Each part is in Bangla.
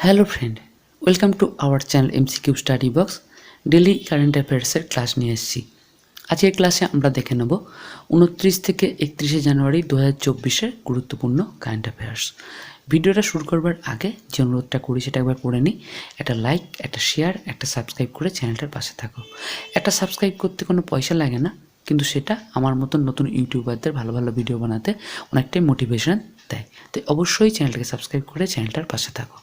Hello friend, welcome to our channel MCQ study box. Daily current অ্যাফেয়ার্সের ক্লাস নিয়ে এসেছি। আজকের ক্লাসে আমরা দেখে নেব 29 থেকে 31শে জানুয়ারি 2024-এর গুরুত্বপূর্ণ কারেন্ট অ্যাফেয়ার্স। ভিডিওটা শুরু করবার আগে যে অনুরোধটা করি সেটা একবার করে নিই। একটা লাইক, একটা শেয়ার, একটা সাবস্ক্রাইব করে চ্যানেলটার পাশে থাকো। একটা সাবস্ক্রাইব করতে কোনো পয়সা লাগে না, কিন্তু সেটা আমার মতন নতুন ইউটিউবারদের ভালো ভালো ভিডিও বানাতে অনেকটাই মোটিভেশন দেয়। তাই অবশ্যই চ্যানেলটাকে সাবস্ক্রাইব করে চ্যানেলটার পাশে থাকো।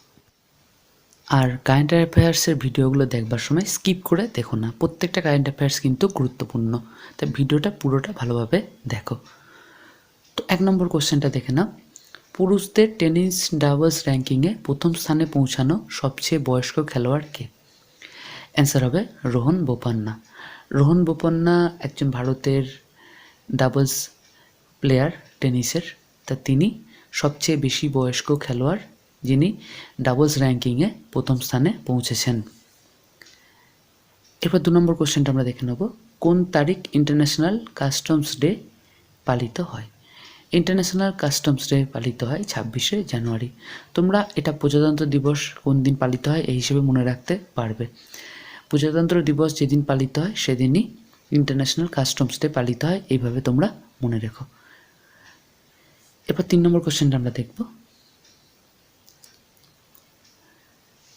আর কারেন্ট অ্যাফেয়ার্সের ভিডিওগুলো দেখবার সময় স্কিপ করে দেখো না, প্রত্যেকটা কারেন্ট অ্যাফেয়ার্স কিন্তু গুরুত্বপূর্ণ, তাই ভিডিওটা পুরোটা ভালোভাবে দেখো। তো 1 নম্বর কোশ্চেনটা দেখে নাও। পুরুষদের টেনিস ডাবলস র্যাঙ্কিংয়ে প্রথম স্থানে পৌঁছানো সবচেয়ে বয়স্ক খেলোয়াড় কে? অ্যান্সার হবে রোহন বোপান্না। রোহন বোপান্না একজন ভারতের ডাবলস প্লেয়ার টেনিসের, তা তিনি সবচেয়ে বেশি বয়স্ক খেলোয়াড় যিনি ডাবলস র্যাঙ্কিংয়ে প্রথম স্থানে পৌঁছেছেন। এরপর 2 নম্বর কোশ্চেনটা আমরা দেখে নেব। কোন তারিখ ইন্টারন্যাশনাল কাস্টমস ডে পালিত হয়? ইন্টারন্যাশনাল কাস্টমস ডে পালিত হয় 26শে জানুয়ারি। তোমরা এটা প্রজাতন্ত্র দিবস কোন দিন পালিত হয় এই হিসেবে মনে রাখতে পারবে। প্রজাতন্ত্র দিবস যেদিন পালিত হয় সেদিনই ইন্টারন্যাশনাল কাস্টমস ডে পালিত হয়, এইভাবে তোমরা মনে রেখো। এরপর 3 নম্বর কোশ্চেনটা আমরা দেখব।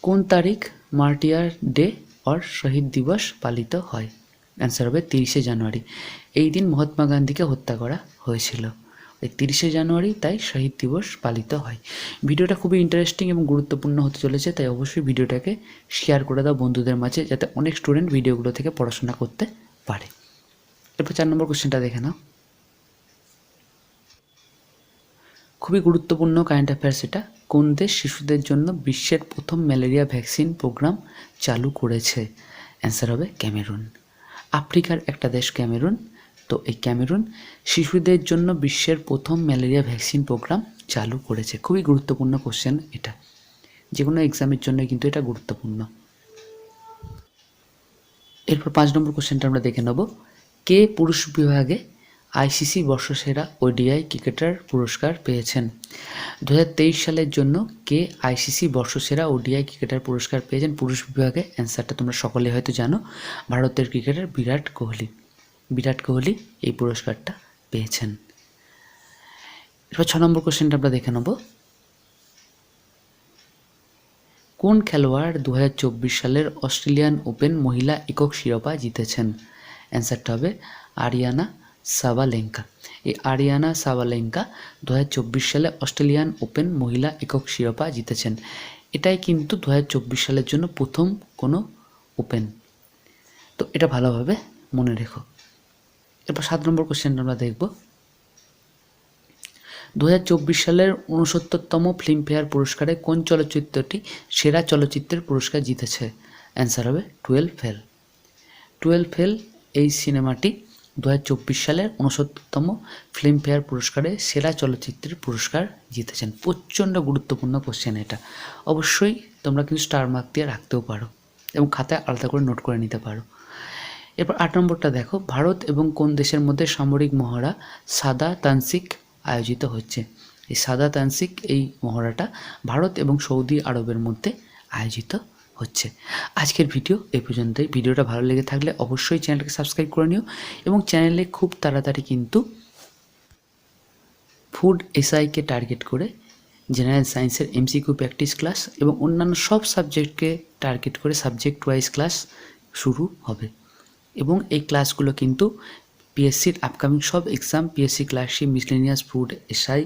কোন তারিখ মার্টিয়ার ডে অর শহীদ দিবস পালিত হয়? অ্যান্সার হবে 30শে জানুয়ারি। এই দিন মহাত্মা গান্ধীকে হত্যা করা হয়েছিল। এই 30শে জানুয়ারি তাই শহীদ দিবস পালিত হয়। ভিডিওটা খুবই ইন্টারেস্টিং এবং গুরুত্বপূর্ণ হতে চলেছে, তাই অবশ্যই ভিডিওটাকে শেয়ার করে দাও বন্ধুদের মাঝে, যাতে অনেক স্টুডেন্ট ভিডিওগুলো থেকে পড়াশোনা করতে পারে। এরপর 4 নম্বর কোশ্চেনটা দেখে নাও। খুবই গুরুত্বপূর্ণ কারেন্ট অ্যাফেয়ার্স এটা। কোন দেশ শিশুদের জন্য বিশ্বের প্রথম ম্যালেরিয়া ভ্যাকসিন প্রোগ্রাম চালু করেছে? অ্যান্সার হবে ক্যামেরুন। আফ্রিকার একটা দেশ ক্যামেরুন। তো এই ক্যামেরুন শিশুদের জন্য বিশ্বের প্রথম ম্যালেরিয়া ভ্যাকসিন প্রোগ্রাম চালু করেছে। খুবই গুরুত্বপূর্ণ কোশ্চেন এটা, যে কোনো এক্সামের জন্য কিন্তু এটা গুরুত্বপূর্ণ। এরপর 5 নম্বর কোশ্চেনটা আমরা দেখে নেব। কে পুরুষ বিভাগে আইসিসি বর্ষসেরা ওডিআই ক্রিকেটার পুরস্কার পেয়েছেন? 2023 সালের জন্য কে আইসিসি বর্ষসেরা ওডিআই ক্রিকেটার পুরস্কার পেয়েছেন পুরুষ বিভাগে? অ্যান্সারটা তোমরা সকলে হয়তো জানো, ভারতের ক্রিকেটার বিরাট কোহলি। বিরাট কোহলি এই পুরস্কারটা পেয়েছেন। এরপর 6 নম্বর কোশ্চেনটা আমরা দেখে নেব। কোন খেলোয়াড় 2024 সালের অস্ট্রেলিয়ান ওপেন মহিলা একক শিরোপা জিতেছেন? অ্যান্সারটা হবে আরিয়ানা সাবালেঙ্কা। এই আরিয়ানা সাবালেঙ্কা 2024 সালে অস্ট্রেলিয়ান ওপেন মহিলা একক শিরোপা জিতেছেন। এটাই কিন্তু 2024 সালের জন্য প্রথম কোনো ওপেন, তো এটা ভালোভাবে মনে রেখো। এরপর 7 নম্বর কোশ্চেন আমরা দেখব। 2024 সালের 69তম ফিল্মফেয়ার পুরস্কারে কোন চলচ্চিত্রটি সেরা চলচ্চিত্রের পুরস্কার জিতেছে? অ্যান্সার হবে 12 ফেল। 12 ফেল এই সিনেমাটি 2024 সালের 69তম ফিল্মফেয়ার পুরস্কারে সেরা চলচ্চিত্রের পুরস্কার জিতেছেন। প্রচণ্ড গুরুত্বপূর্ণ কোশ্চেন এটা, অবশ্যই তোমরা কিন্তু স্টার মার্ক দিয়ে রাখতেও পারো এবং খাতায় আলাদা করে নোট করে নিতে পারো। এরপর 8 নম্বরটা দেখো। ভারত এবং কোন দেশের মধ্যে সামরিক মহড়া সাদা তানসিক আয়োজিত হচ্ছে? এই সাদা তানসিক এই মহড়াটা ভারত এবং সৌদি আরবের মধ্যে আয়োজিত হচ্ছে। আজকের ভিডিও এই পর্যন্তই। ভিডিওটা ভালো লেগে থাকলে অবশ্যই চ্যানেলটাকে সাবস্ক্রাইব করে নিও এবং চ্যানেলে খুব তাড়াতাড়ি কিন্তু ফুড এসআইকে টার্গেট করে জেনারেল সায়েন্সের এমসিকিউ প্র্যাকটিস ক্লাস এবং অন্যান্য সব সাবজেক্টকে টার্গেট করে সাবজেক্ট ওয়াইজ ক্লাস শুরু হবে। এবং এই ক্লাসগুলো কিন্তু পিএসসির আপকামিং সব exam, PSC clerkship, miscellaneous, food SI,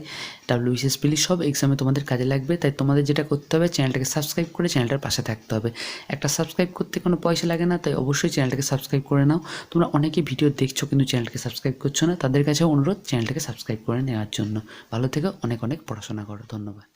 WBCS পিলি সব এক্সামে তোমাদের কাজে লাগবে। তাই তোমাদের যেটা করতে হবে, চ্যানেলটাকে সাবস্ক্রাইব করে চ্যানেলটার পাশে থাকতে হবে। একটা সাবস্ক্রাইব করতে কোনো পয়সা লাগে না, তাই অবশ্যই চ্যানেলটাকে সাবস্ক্রাইব করে নাও। তোমরা অনেকেই ভিডিও দেখছো কিন্তু চ্যানেলটাকে সাবস্ক্রাইব করছো না, তাদের কাছেও অনুরোধ চ্যানেলটাকে সাবস্ক্রাইব করে নেওয়ার জন্য। ভালো থেকো, অনেক অনেক পড়াশোনা করো। ধন্যবাদ।